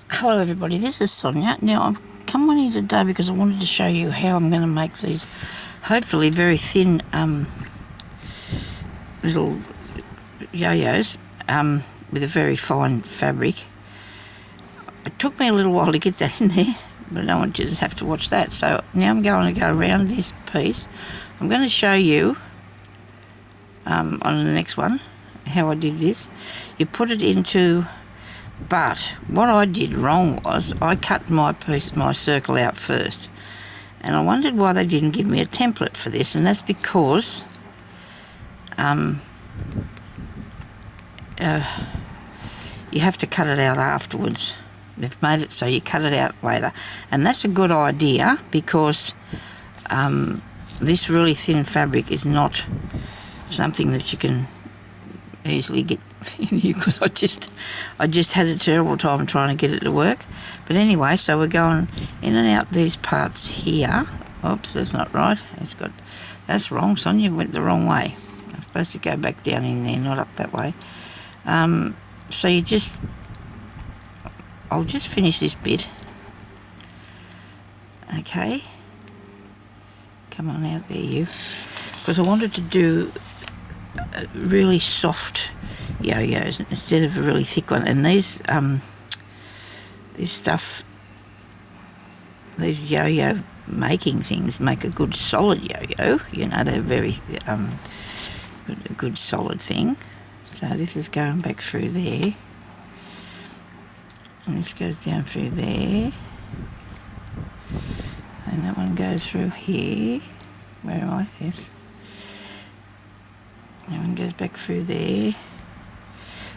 Hello everybody, this is Sonya. Now I've come on here today because I wanted to show you how I'm going to make these hopefully very thin little yo-yos with a very fine fabric. It took me a little while to get that in there, but I don't want you to have to watch that. So now I'm going to go around this piece. I'm going to show you on the next one how I did this. You put it into, but what I did wrong was I cut my circle out first, and I wondered why they didn't give me a template for this, and that's because you have to cut it out afterwards. They've made it so you cut it out later, and that's a good idea because this really thin fabric is not something that you can easily get in here, because I just had a terrible time trying to get it to work. But anyway, so we're going in and out these parts here. Oops, that's not right. That's wrong. Sonia went the wrong way. I'm supposed to go back down in there, not up that way. So I'll just finish this bit. Okay. Come on out there, you. Because I wanted to do really soft yo-yos instead of a really thick one. And these these yo-yo making things make a good solid yo-yo. You know, they're very a good solid thing. So this is going back through there, and this goes down through there, and that one goes through here. Where am I? Yes. That one goes back through there.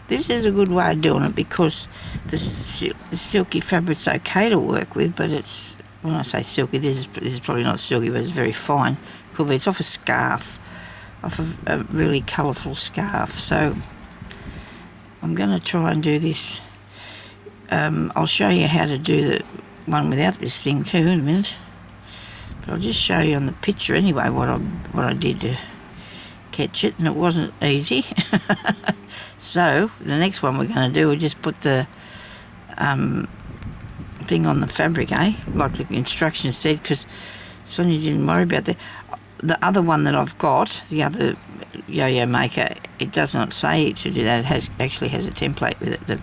This is a good way of doing it because the silky fabric's okay to work with, but it's, when I say silky, this is probably not silky, but it's very fine. Could be. It's off a scarf, off a really colourful scarf. So I'm going to try and do this. I'll show you how to do the one without this thing too in a minute. But I'll just show you on the picture anyway what I did to catch it, and it wasn't easy. So the next one we're going to do, we'll just put the thing on the fabric, like the instructions said, because Sonia didn't worry about that. The other one that I've got, the other yo-yo maker, it does not say to do that. It actually has a template with it that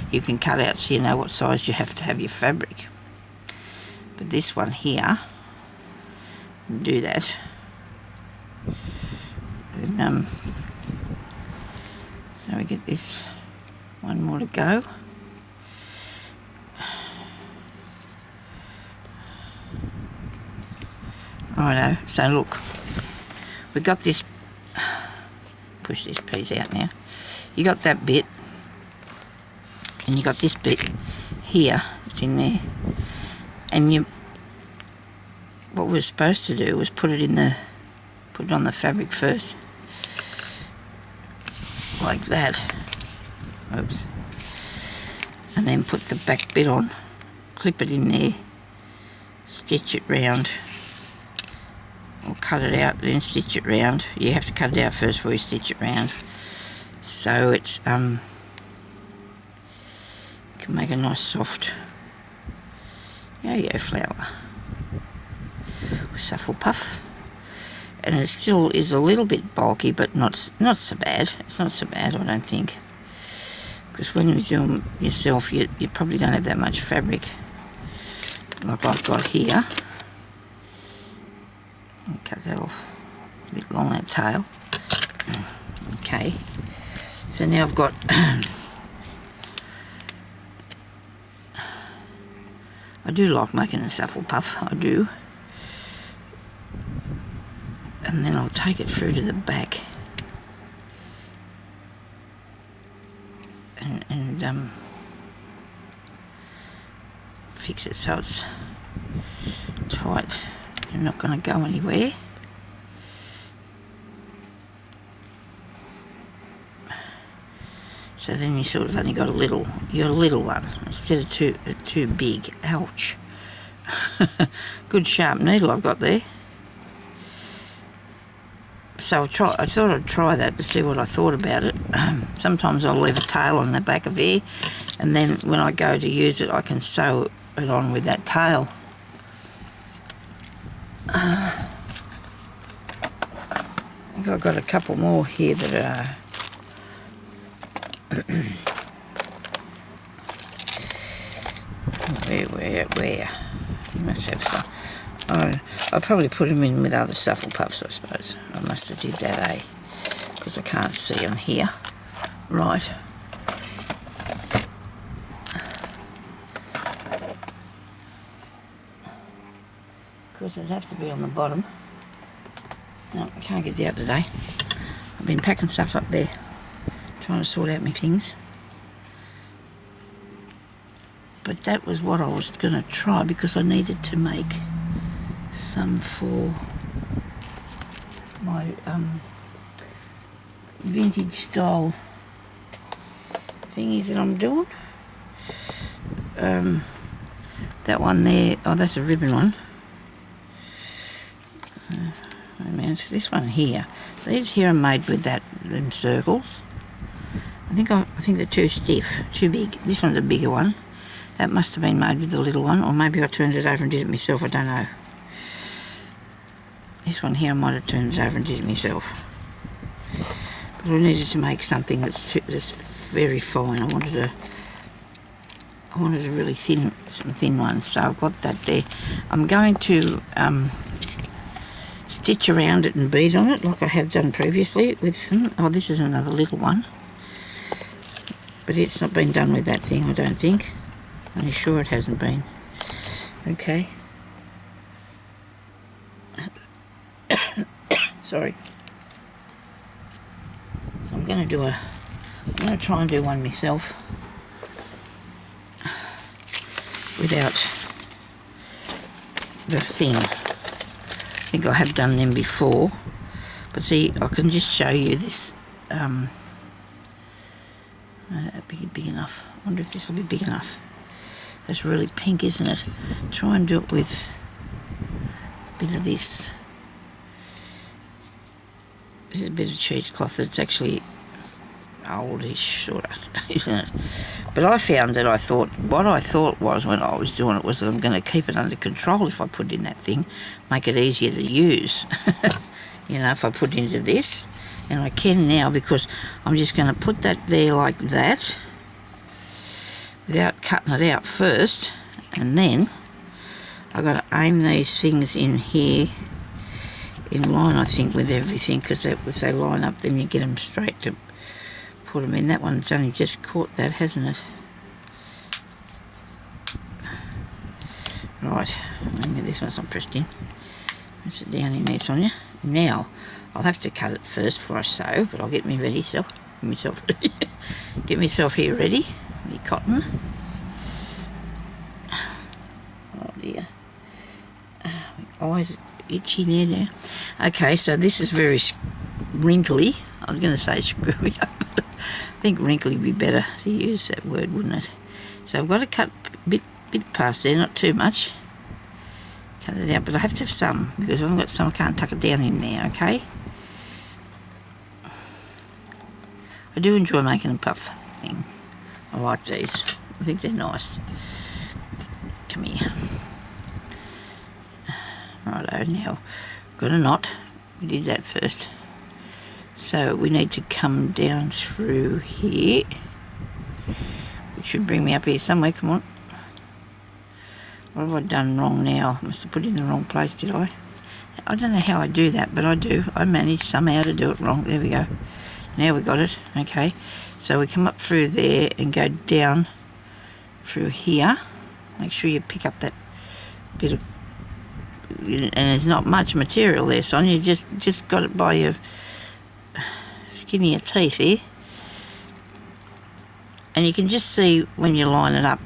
you can cut out so you know what size you have to have your fabric. But this one here, do that. And, so we get this one more to go. Righto, so look, we got this, push this piece out now. You got that bit, and you got this bit here, it's in there. And what we're supposed to do was put it on the fabric first. Like that. Oops. And then put the back bit on, clip it in there, stitch it round, or cut it out then stitch it round. You have to cut it out first before you stitch it round. So it's you can make a nice soft yo-yo flower. Shuffle puff. And it still is a little bit bulky, but not so bad. It's not so bad, I don't think. Because when you do them yourself, you probably don't have that much fabric like I've got here. And cut that off a bit long, that tail. Okay. So now I've got I do like making a shuffle puff, I do. And then I'll take it through to the back and fix it so it's tight and not going to go anywhere. So then you sort of only got a little one instead of too big. Ouch. Good sharp needle I've got there. So I thought I'd try that to see what I thought about it. Sometimes I'll leave a tail on the back of there, and then when I go to use it I can sew it on with that tail. I think I've got a couple more here that are where? You must have some. Oh, I'll probably put them in with other Suffolk puffs, I suppose. I must have did that, eh? Because I can't see them here. Right. Of course, it'd have to be on the bottom. No, I can't get it out today. I've been packing stuff up there, trying to sort out my things. But that was what I was going to try because I needed to make some for my vintage style thingies that I'm doing. That one there, oh that's a ribbon one. Wait a minute, this one here. These here are made with them circles. I think they're too stiff, too big. This one's a bigger one. That must have been made with the little one, or maybe I turned it over and did it myself, I don't know. This one here I might have turned it over and did it myself. But I needed to make something that's very fine. I wanted a really thin, some thin ones, so I've got that there. I'm going to stitch around it and bead on it like I have done previously with them. Oh, this is another little one. But it's not been done with that thing, I don't think. I'm sure it hasn't been. Okay. Sorry. So I'm going to try and do one myself without the thing. I think I have done them before, but see, I can just show you this. Big enough. I wonder if this will be big enough. That's really pink, isn't it? Try and do it with a bit of this. This is a bit of cheesecloth that's actually oldish, sort of, isn't it? But I found that what I thought was when I was doing it was that I'm going to keep it under control if I put it in that thing, make it easier to use. You know, if I put it into this, and I can now because I'm just going to put that there like that without cutting it out first, and then I've got to aim these things in here in line, I think, with everything, because if they line up then you get them straight to put them in. That one's only just caught that, hasn't it? Right, maybe this one's not pressed in. Press it down in there, Sonya. Now, I'll have to cut it first before I sew, but I'll get me ready, get myself here ready. Me cotton. Oh dear. My eyes itchy there now. Okay, so this is very wrinkly. I was going to say screwy up, but I think wrinkly would be better to use that word, wouldn't it? So I've got to cut a bit past there, not too much. Cut it out, but I have to have some, because if I haven't got some I can't tuck it down in there, okay? I do enjoy making a puff thing. I like these. I think they're nice. Come here. Righto, now got a knot. We did that first. So we need to come down through here, which should bring me up here somewhere. Come on. What have I done wrong now? I must have put it in the wrong place, did I? I don't know how I do that, but I do. I managed somehow to do it wrong. There we go. Now we got it. Okay. So we come up through there and go down through here. Make sure you pick up that bit of, and there's not much material there, Sonya. You just got it by your skinnier teeth here. And you can just see when you line it up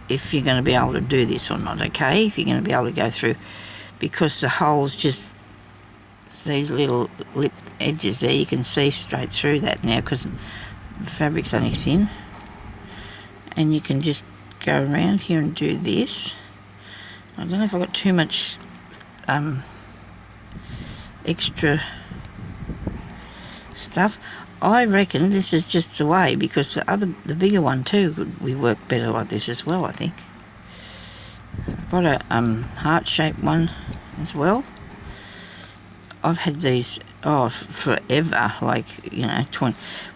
if you're going to be able to do this or not, okay? If you're going to be able to go through, because the holes just, these little lip edges there, you can see straight through that now because the fabric's only thin. And you can just go around here and do this. I don't know if I've got too much extra stuff. I reckon this is just the way, because the bigger one too, we work better like this as well, I think. I've got a heart-shaped one as well. I've had these forever, like, you know,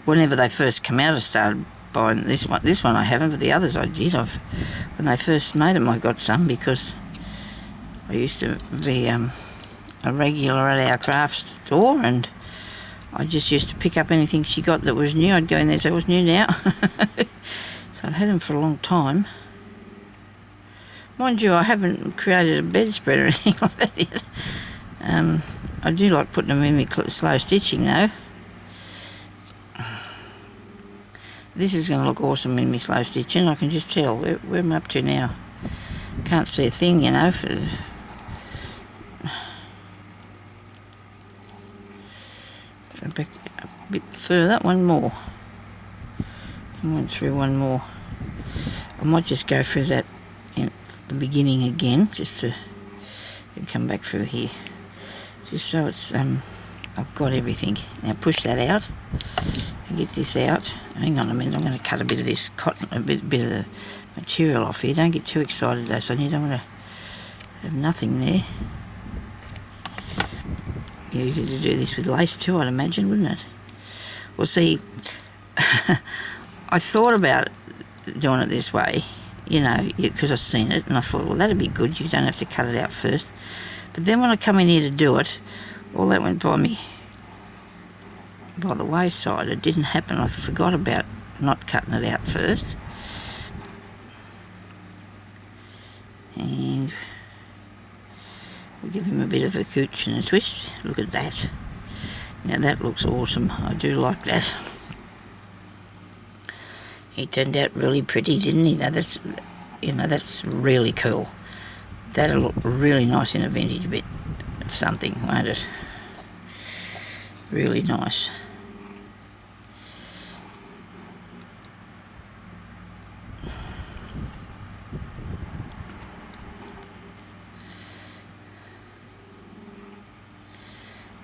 whenever they first come out I started buying this one. This one I haven't, but the others I did. When they first made them I got some, because I used to be a regular at our craft store, and I just used to pick up anything she got that was new. I'd go in there and say, what's new now? So I've had them for a long time. Mind you, I haven't created a bedspread or anything like that yet. I do like putting them in my slow stitching though. This is going to look awesome in my slow stitching, I can just tell. Where am I up to now? Can't see a thing, you know. Back a bit further, one more. I went through one more. I might just go through that in the beginning again, just to come back through here, just so it's I've got everything. Now push that out and get this out. Hang on a minute, I'm going to cut a bit of this cotton, a bit of the material off here. Don't get too excited though, Sonya. You don't want to have nothing there. Easy to do this with lace too, I'd imagine, wouldn't it? Well, see, I thought about doing it this way, you know, because I've seen it, and I thought, well, that'd be good. You don't have to cut it out first. But then when I come in here to do it, all that went by me by the wayside. It didn't happen. I forgot about not cutting it out first. And we'll give him a bit of a cooch and a twist. Look at that. Now that looks awesome. I do like that. He turned out really pretty, didn't he? Now that's, you know, that's really cool. That'll look really nice in a vintage bit of something, won't it? Really nice.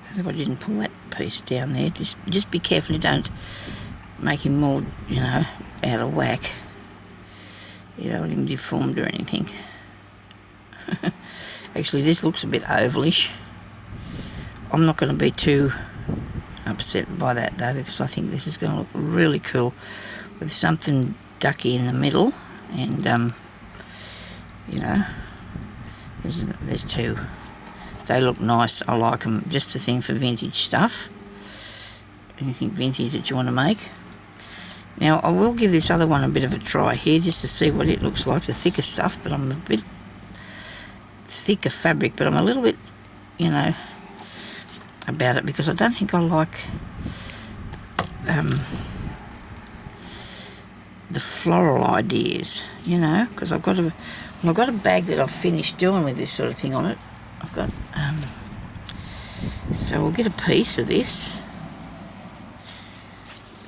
I hope I didn't pull that piece down there. Just be careful you don't make him more, you know, out of whack. You don't want him deformed or anything. Actually, this looks a bit ovalish. I'm not going to be too upset by that though, because I think this is going to look really cool with something ducky in the middle, and you know, there's two. They look nice. I like them. Just the thing for vintage stuff. Anything vintage that you want to make. Now I will give this other one a bit of a try here, just to see what it looks like, the thicker stuff, but I'm a bit thicker fabric, but I'm a little bit, you know, about it, because I don't think I like the floral ideas, you know, because I've got a bag that I've finished doing with this sort of thing on it. I've got so we'll get a piece of this.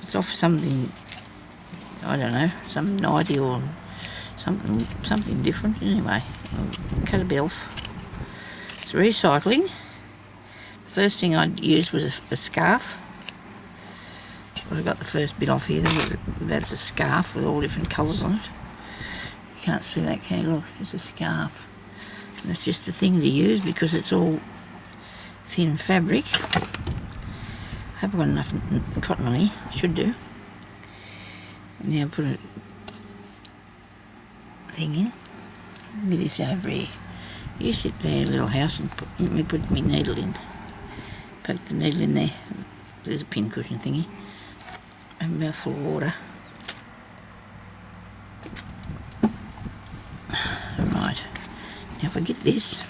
It's off something, I don't know, some 90 or something different. Anyway, I'll cut a bit off. It's recycling. The first thing I used was a scarf. I got the first bit off here. That's a scarf with all different colours on it. You can't see that, can you? Look, it's a scarf. And that's just the thing to use because it's all thin fabric. I hope I've got enough cotton on here. Should do. Now put a thing in. Let me this over here. You sit there, little house, and let me put my needle in. Poke the needle in there. There's a pin cushion thingy. A mouthful of water. Right. Now if I get this,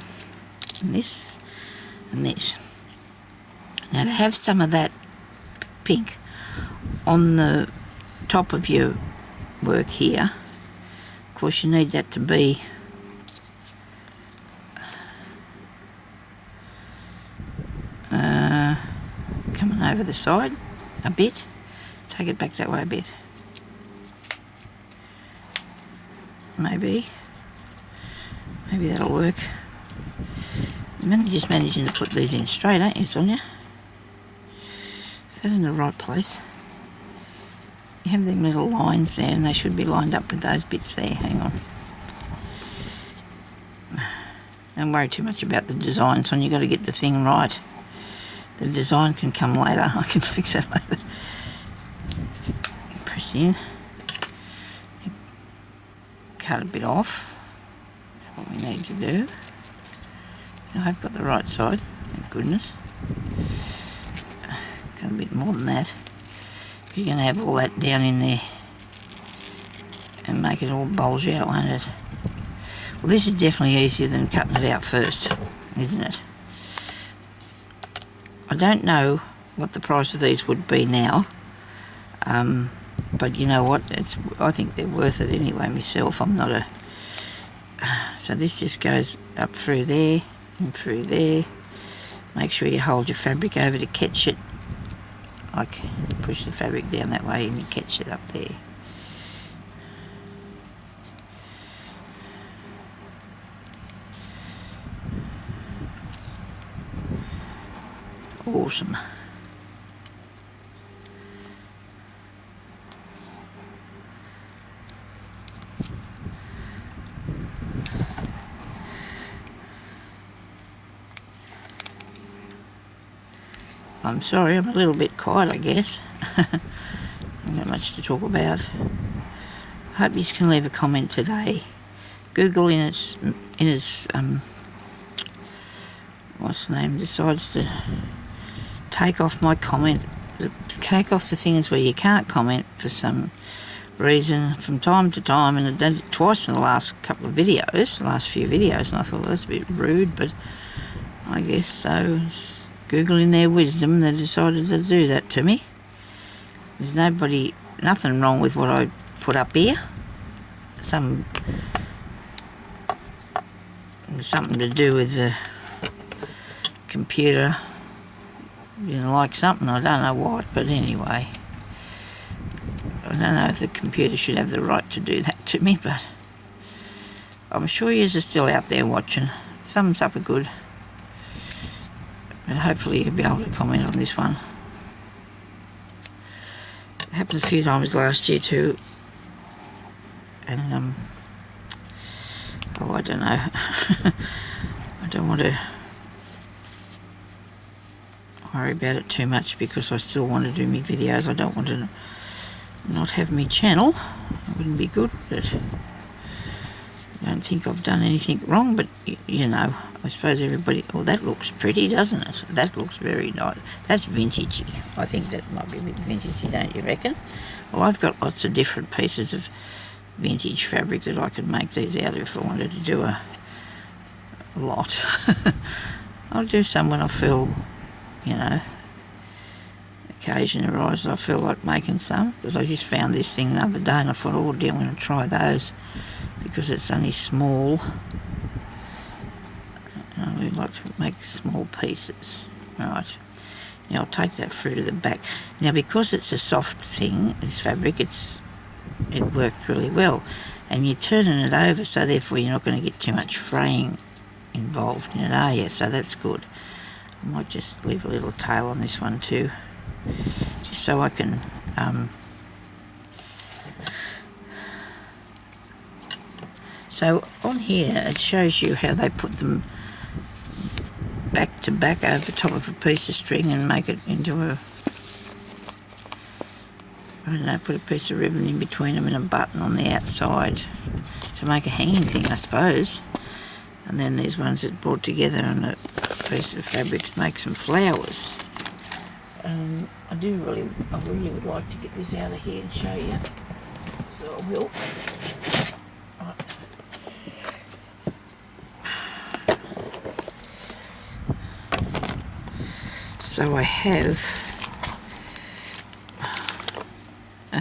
and this, and this. Now to have some of that pink on the top of your work here, of course you need that to be coming over the side a bit. Take it back that way a bit. Maybe that'll work. You're just managing to put these in straight, aren't you, Sonya? Is that in the right place? you have them little lines there, and they should be lined up with those bits there. Hang on. Don't worry too much about the design, son. You've got to get the thing right. The design can come later. I can fix it later. Press in. Cut a bit off. That's what we need to do. I've got the right side. Thank goodness. Cut a bit more than that. You're going to have all that down in there and make it all bulge out, won't it? Well, this is definitely easier than cutting it out first, isn't it? I don't know what the price of these would be now, but you know what? I think they're worth it anyway myself. I'm not a... So this just goes up through there and through there. Make sure you hold your fabric over to catch it. Like, push the fabric down that way and you catch it up there. Awesome. I'm sorry, I'm a little bit quiet, I guess. Not got much to talk about. I hope you can leave a comment today. Google in its what's the name, decides to take off my comment, take off the things where you can't comment for some reason from time to time, and I did it twice in the last couple of videos, the last few videos, and I thought, well, that's a bit rude, but I guess so. It's Google in their wisdom, they decided to do that to me. There's nothing wrong with what I put up here. Something to do with the computer. Didn't like something, I don't know what, but anyway. I don't know if the computer should have the right to do that to me, but I'm sure yous are still out there watching. Thumbs up are good. And hopefully you'll be able to comment on this one. It happened a few times last year too. And I don't know. I don't want to worry about it too much because I still want to do my videos. I don't want to not have my channel. It wouldn't be good, but I don't think I've done anything wrong, but you know, I suppose everybody... Oh, that looks pretty, doesn't it? That looks very nice. That's vintagey. I think that might be a bit vintagey, don't you reckon? Well, I've got lots of different pieces of vintage fabric that I could make these out of if I wanted to do a lot. I'll do some when I feel, you know, occasion arises, I feel like making some, because I just found this thing the other day and I thought, oh dear, I'm going to try those because it's only small. I would like to make small pieces. Right, now I'll take that through to the back. Now because it's a soft thing, this fabric, it worked really well, and you're turning it over, so therefore you're not going to get too much fraying involved in it, are you? So that's good. I might just leave a little tail on this one too, just so I can so on here it shows you how they put them back to back over the top of a piece of string and make it into a, I don't know, put a piece of ribbon in between them and a button on the outside to make a hanging thing, I suppose. And then there's ones that brought together on a piece of fabric to make some flowers. I really would like to get this out of here and show you, so I will. So I have,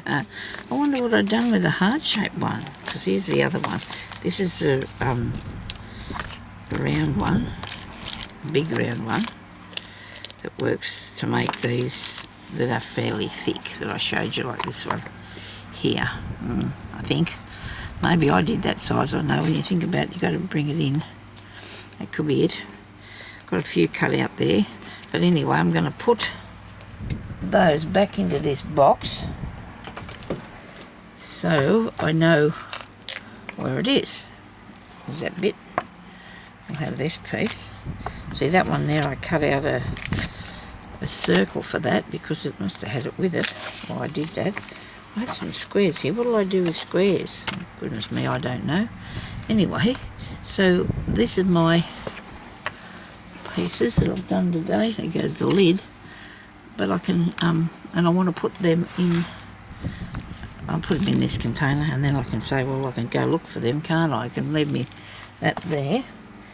I wonder what I've done with the heart-shaped one, because here's the other one. This is the round one, big round one, that works to make these that are fairly thick, that I showed you, like this one here. I think maybe I did that size. I know when you think about it, you've got to bring it in. That could be it. Got a few cut out there, but anyway, I'm going to put those back into this box. So I know where it is. There's that bit. I'll have this piece. See that one there, I cut out a circle for that because it must have had it with it while I did that. I have some squares here. What do I do with squares? Oh, goodness me, I don't know. Anyway, so this is my pieces that I've done today. There goes the lid. But I can, and I want to put them in, I'll put them in this container, and then I can say, well, I can go look for them, can't I? I can leave me that there.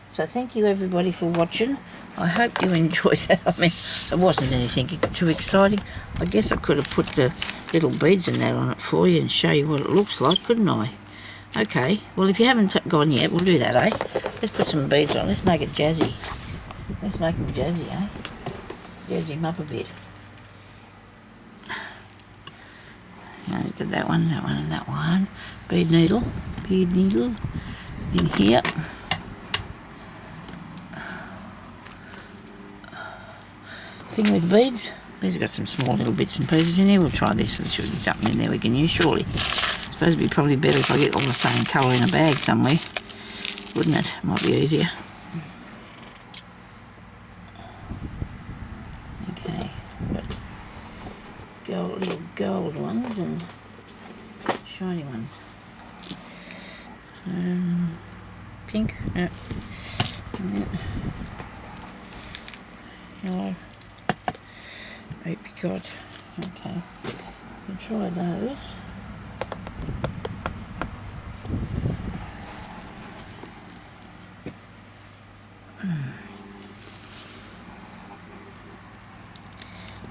So thank you everybody for watching. I hope you enjoyed that. I mean, it wasn't anything too exciting. I guess I could have put the little beads and that on it for you and show you what it looks like, couldn't I? Okay, well if you haven't gone yet, we'll do that, eh? Let's put some beads on. Let's make it jazzy. Let's make them jazzy, eh? Jazzy them up a bit. Did that one, and that one. Bead needle in here. Thing with beads, these have got some small little bits and pieces in here. We'll try this. There should be something in there we can use, surely. It's supposed to be probably better if I get all the same colour in a bag somewhere, wouldn't it? Might be easier. Okay, got little gold ones and shiny ones. Pink, yeah. Yellow. Apricot. Okay, we'll try those.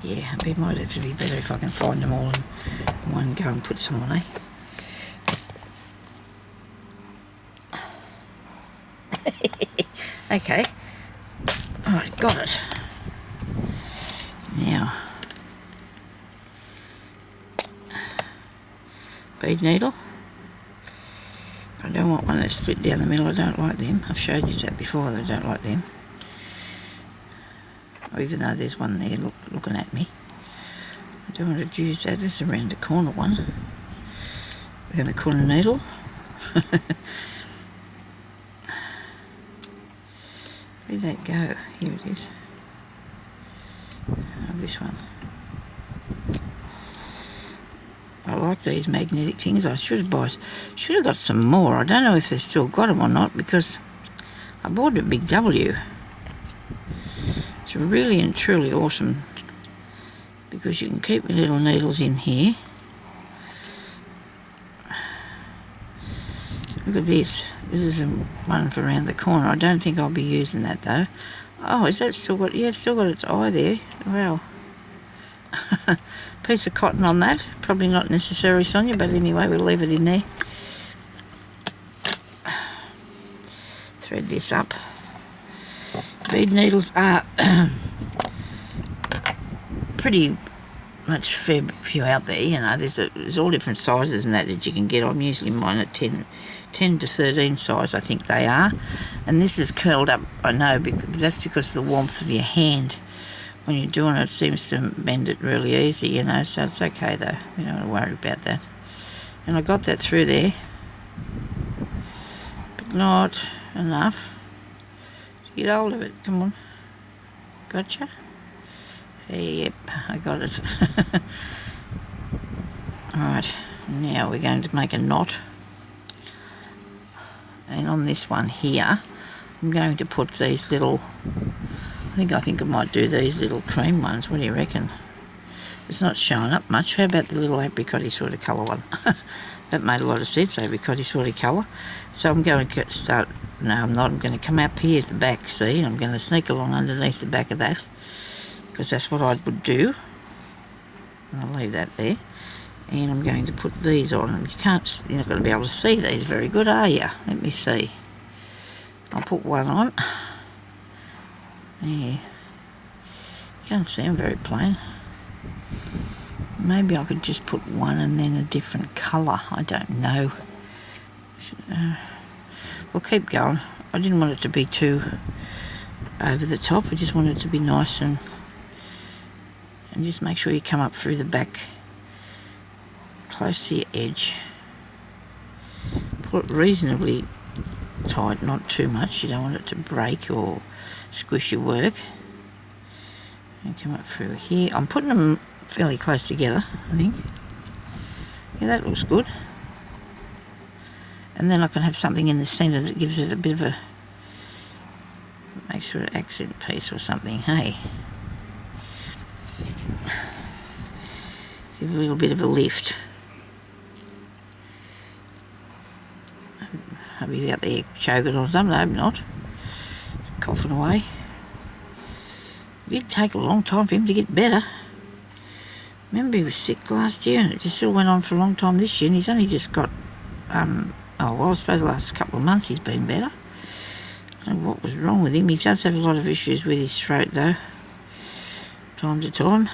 Yeah, it might have to be better if I can find them all in one go and put some on, eh? Okay. Alright, got it. Now, bead needle. I don't want one that's split down the middle. I don't like them. I've showed you that before. I don't like them. Even though there's one there looking at me. I don't want to use that. This is around the corner one. Around the corner needle. Where'd that go? Here it is. Oh, this one. I like these magnetic things. I should have got some more. I don't know if they've still got them or not because I bought it at Big W. It's really and truly awesome because you can keep your little needles in here. Look at this. This is one for around the corner. I don't think I'll be using that though. Oh, is that still got? Yeah, it's still got its eye there. Wow. Piece of cotton on that. Probably not necessary, Sonya, but anyway, we'll leave it in there. Thread this up. Bead needles are pretty much fair few out there, you know. There's all different sizes and that you can get. I'm usually mine at 10 to 13 size, I think they are. And this is curled up, I know, but that's because of the warmth of your hand. When you're doing it, it seems to bend it really easy, you know, so it's okay though. You don't have to worry about that. And I got that through there, but not enough to get hold of it. Come on. Gotcha? Yep, I got it. Alright, now we're going to make a knot. And on this one here, I'm going to put these little, I think I might do these little cream ones. What do you reckon? It's not showing up much. How about the little apricot-y sort of colour one? That made a lot of sense, apricot-y sort of colour. So I'm going to start, no I'm not, I'm going to come up here at the back, see, I'm going to sneak along underneath the back of that, because that's what I would do. I'll leave that there. And I'm going to put these on. You're not going to be able to see these very good, are you? Let me see. I'll put one on. There. You can't see them very plain. Maybe I could just put one and then a different colour. I don't know. We'll keep going. I didn't want it to be too over the top. I just wanted it to be nice and just make sure you come up through the back close to your edge. pull it reasonably tight, not too much. You don't want it to break or squish your work. And come up through here. I'm putting them fairly close together, I think. Yeah, that looks good. And then I can have something in the centre that gives it a bit of a, makes it an accent piece or something, hey? Give it a little bit of a lift. Hope he's out there choking or something. I hope not. Coughing away. It did take a long time for him to get better. Remember he was sick last year and it just still went on for a long time this year, and he's only just got, I suppose the last couple of months he's been better. I don't know what was wrong with him. He does have a lot of issues with his throat though, time to time.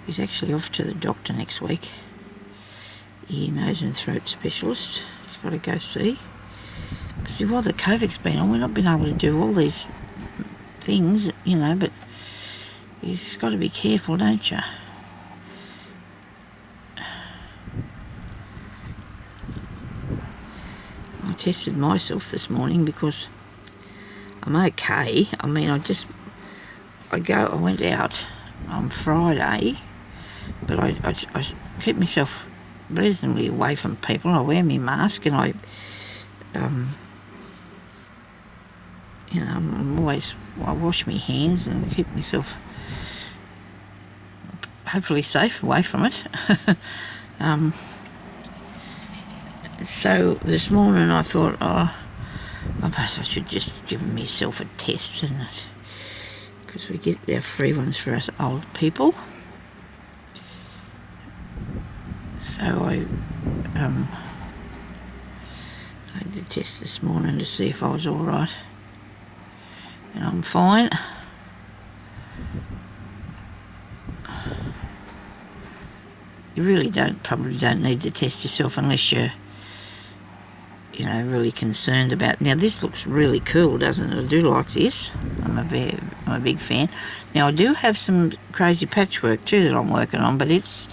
He's actually off to the doctor next week. Ear, nose and throat specialist. He's got to go see. But see, while the COVID's been on, we've not been able to do all these things, you know, but you've got to be careful, don't you? I tested myself this morning because I'm okay. I mean, I went out on Friday, but I keep myself reasonably away from people. I wear my mask and I wash my hands and keep myself hopefully safe away from it. So this morning I thought, I suppose I should just give myself a test, and because we get our free ones for us old people. So I did a test this morning to see if I was all right, and I'm fine. You really probably don't need to test yourself unless you're, really concerned about. Now this looks really cool, doesn't it? I do like this. I'm a big fan. Now I do have some crazy patchwork too that I'm working on, but it's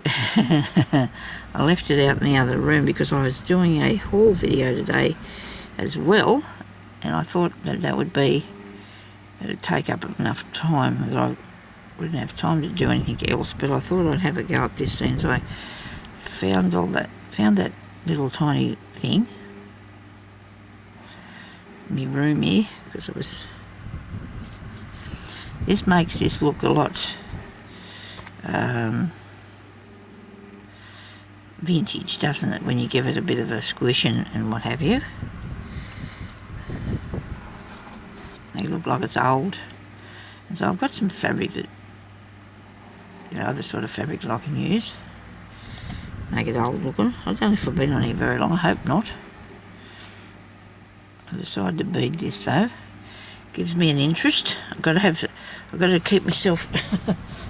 I left it out in the other room because I was doing a haul video today as well, and I thought that would take up enough time that I wouldn't have time to do anything else, but I thought I'd have a go at this since I found that little tiny thing in my room here, because this makes this look a lot vintage, doesn't it, when you give it a bit of a squish and what have you. They look like it's old. And so I've got some fabric that, other sort of fabric that I can use. Make it old looking. I don't know if I've been on here very long, I hope not. I decided to bead this though. Gives me an interest. I've got to keep myself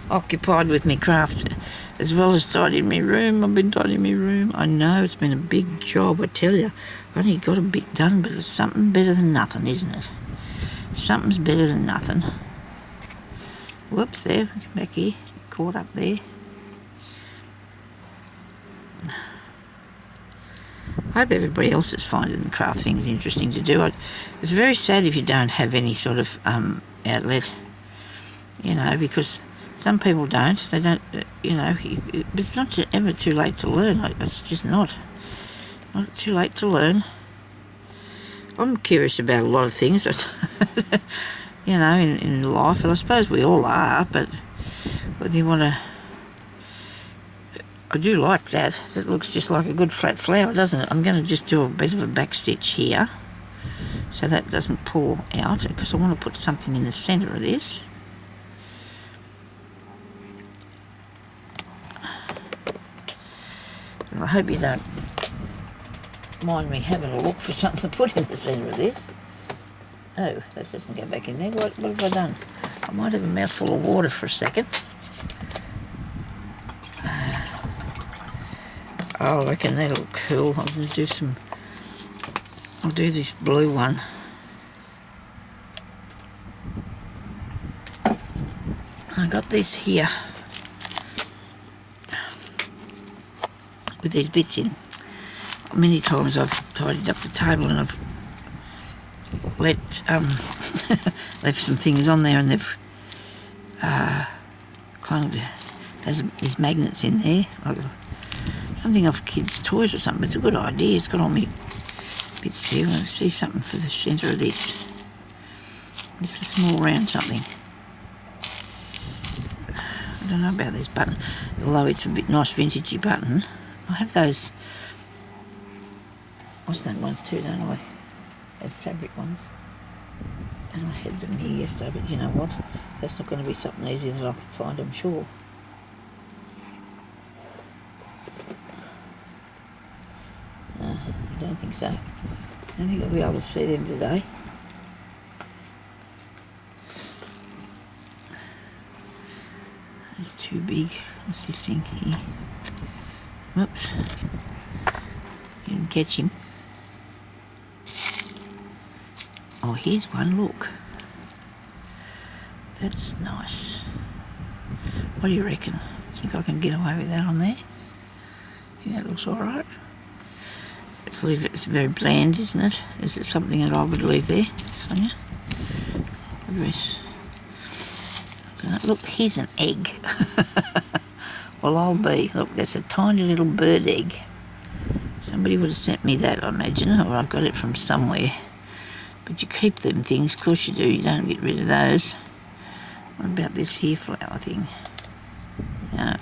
occupied with my craft as well as tidying my room. I've been tidying my room. I know it's been a big job, I tell you. I've only got a bit done, but it's something better than nothing, isn't it? Something's better than nothing. Whoops, there, come back here, caught up there. I hope everybody else is finding the craft things interesting to do. It's very sad if you don't have any sort of outlet, because some people don't. They don't, it's not ever too late to learn. It's just not too late to learn. I'm curious about a lot of things, in life, and I suppose we all are, but whether you want to... I do like that. It looks just like a good flat flower, doesn't it? I'm going to just do a bit of a back stitch here so that doesn't pull out, because I want to put something in the centre of this. And I hope you don't mind me having a look for something to put in the centre of this. Oh, that doesn't go back in there. What have I done? I might have a mouthful of water for a second. Oh, I reckon that'll look cool. I'll do this blue one. I got this here. with these bits in. Many times I've tidied up the table and I've let left some things on there and they've clung to. There's magnets in there, like something off kids' toys or something. It's a good idea. It's got all me bits there. I want to see something for the centre of this. It's a small round something. I don't know about this button, although it's a bit nice vintagey button. I have those what's-name ones too, don't I? I have fabric ones. And I had them here yesterday, but you know what? That's not going to be something easy that I can find, I'm sure. I don't think so. I don't think I'll be able to see them today. It's too big. What's this thing here? Whoops. You didn't catch him. Oh, here's one, look. That's nice. What do you reckon? Think I can get away with that on there? I think that looks alright. Let's leave it. It's very bland, isn't it? Is it something that I would leave there, Sonia? Dress. Look, here's an egg. Well, I'll be. Look, that's a tiny little bird egg. Somebody would have sent me that, I imagine, or I got it from somewhere. But you keep them things, of course you do. You don't get rid of those. What about this here flower thing? No.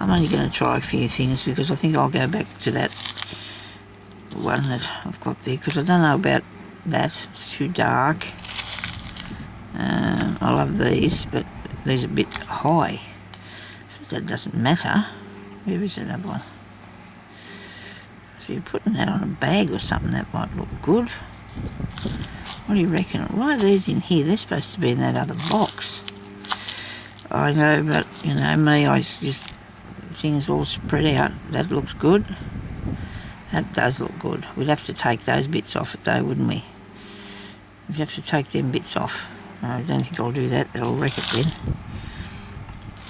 I'm only going to try a few things because I think I'll go back to that one that I've got there because I don't know about that. It's too dark. I love these, but these are a bit high. So that doesn't matter. Where is another one? So you're putting that on a bag or something, that might look good. What do you reckon? Why are these in here? They're supposed to be in that other box. I know, but you know me, I just things all spread out. That looks good. That does look good. We'd have to take those bits off it though, wouldn't we? We'd have to take them bits off. I don't think I'll do that. That'll wreck it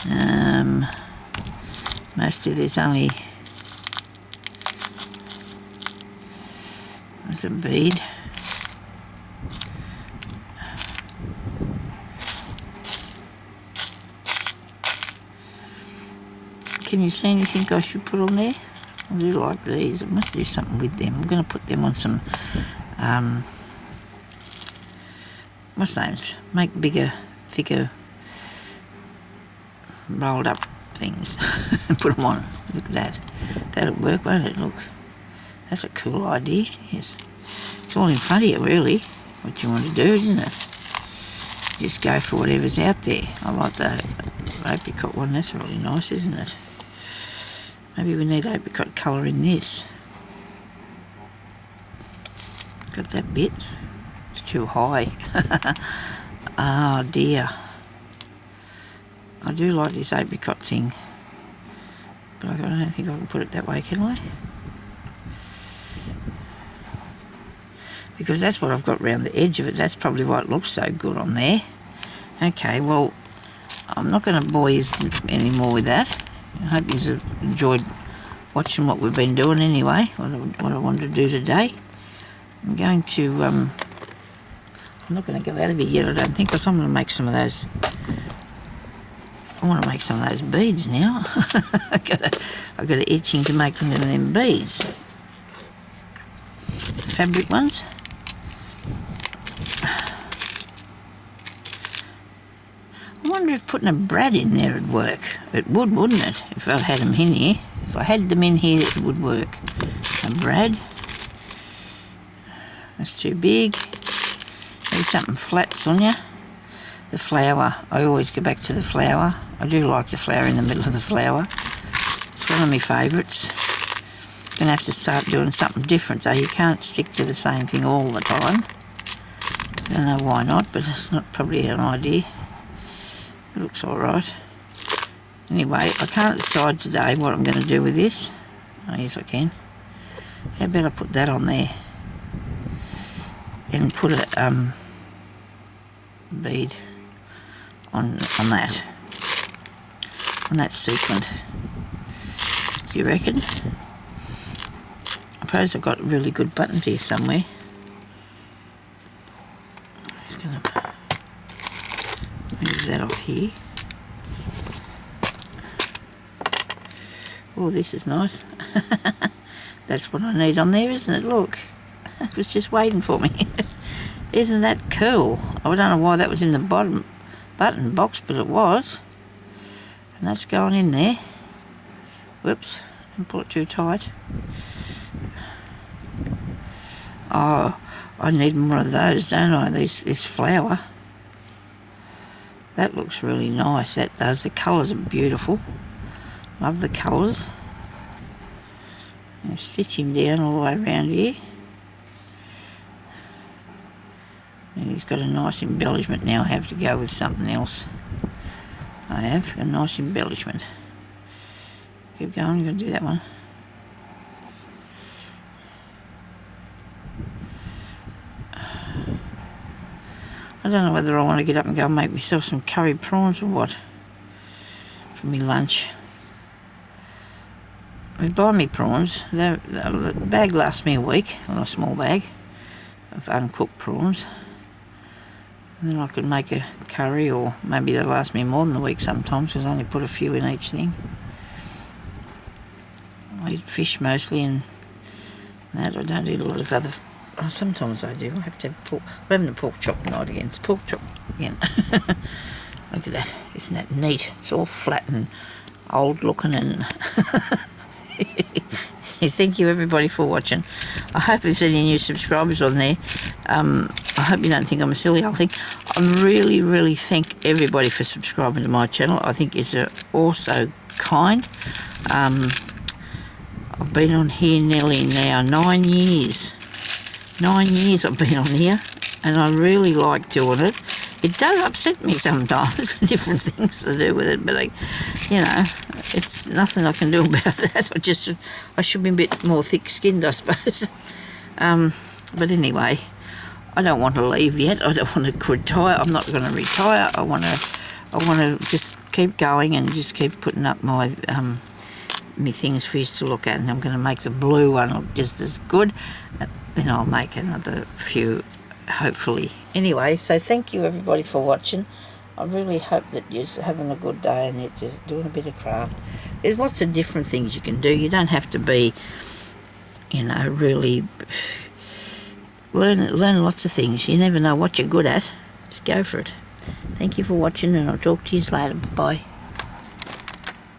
then. Mostly there's only there's a bead. Can you see anything I should put on there? I do like these. I must do something with them. I'm going to put them on some what's names? Make bigger, thicker, rolled up things and put them on. Look at that. That'll work, won't it? Look. That's a cool idea. Yes. It's all in front of you, really, what you want to do, isn't it? Just go for whatever's out there. I like the apricot one. That's really nice, isn't it? Maybe we need apricot colour in this. Got that bit. It's too high. Oh dear. I do like this apricot thing, but I don't think I can put it that way, can I? Because that's what I've got round the edge of it. That's probably why it looks so good on there. Okay, well, I'm not going to bore you anymore with that. I hope you've enjoyed watching what we've been doing anyway, what I wanted to do today. I'm going to, I'm not going to go out of it yet, I don't think, because I'm going to make some of those, I want to make some of those beads now. I've got an itching to make one of them beads. Fabric ones. I wonder if putting a brad in there would work. It would, wouldn't it? If I had them in here. If I had them in here, it would work. A brad. That's too big. There's something flat, Sonya. The flower. I always go back to the flower. I do like the flower in the middle of the flower. It's one of my favourites. Gonna have to start doing something different though. You can't stick to the same thing all the time. I don't know why not, but it's not probably an idea. It looks alright. Anyway, I can't decide today what I'm going to do with this. Oh, yes I can. How about I put that on there? And put a bead on that. On that sequin. Do you reckon? I suppose I've got really good buttons here somewhere. Just going to move that off here. Oh, this is nice. That's what I need on there, isn't it? Look, it was just waiting for me. Isn't that cool? I don't know why that was in the bottom button box, but it was. And that's going in there. Whoops, don't pull it too tight. Oh, I need more of those, don't I? This flower. That looks really nice, that does. The colours are beautiful. Love the colours. And stitch him down all the way around here. And he's got a nice embellishment now. I have to go with something else. I have a nice embellishment. Keep going, I'm going to do that one. I don't know whether I want to get up and go and make myself some curried prawns or what for me lunch. I buy me prawns. The bag lasts me a week, well, a small bag of uncooked prawns. And then I could make a curry, or maybe they'll last me more than a week sometimes because I only put a few in each thing. I eat fish mostly, and that I don't eat a lot of other. Oh, sometimes I do. I have to have pork. We're having a pork chop tonight again. It's pork chop again. Look at that. Isn't that neat? It's all flat and old looking and... Thank you everybody for watching. I hope there's any new subscribers on there. I hope you don't think I'm a silly old thing. I really thank everybody for subscribing to my channel. I think it's also kind. I've been on here nearly now 9 years. 9 years I've been on here, and I really like doing it. It does upset me sometimes, different things to do with it, but you know, it's nothing I can do about that. I should be a bit more thick-skinned, I suppose. But anyway, I don't want to leave yet. I don't want to retire. I'm not going to retire. I want to just keep going and just keep putting up my me things for you to look at, and I'm going to make the blue one look just as good. Then I'll make another few, hopefully. Anyway, so thank you everybody for watching. I really hope that you're having a good day and you're just doing a bit of craft. There's lots of different things you can do. You don't have to be, you know, really... Learn lots of things. You never know what you're good at. Just go for it. Thank you for watching, and I'll talk to you later. Bye.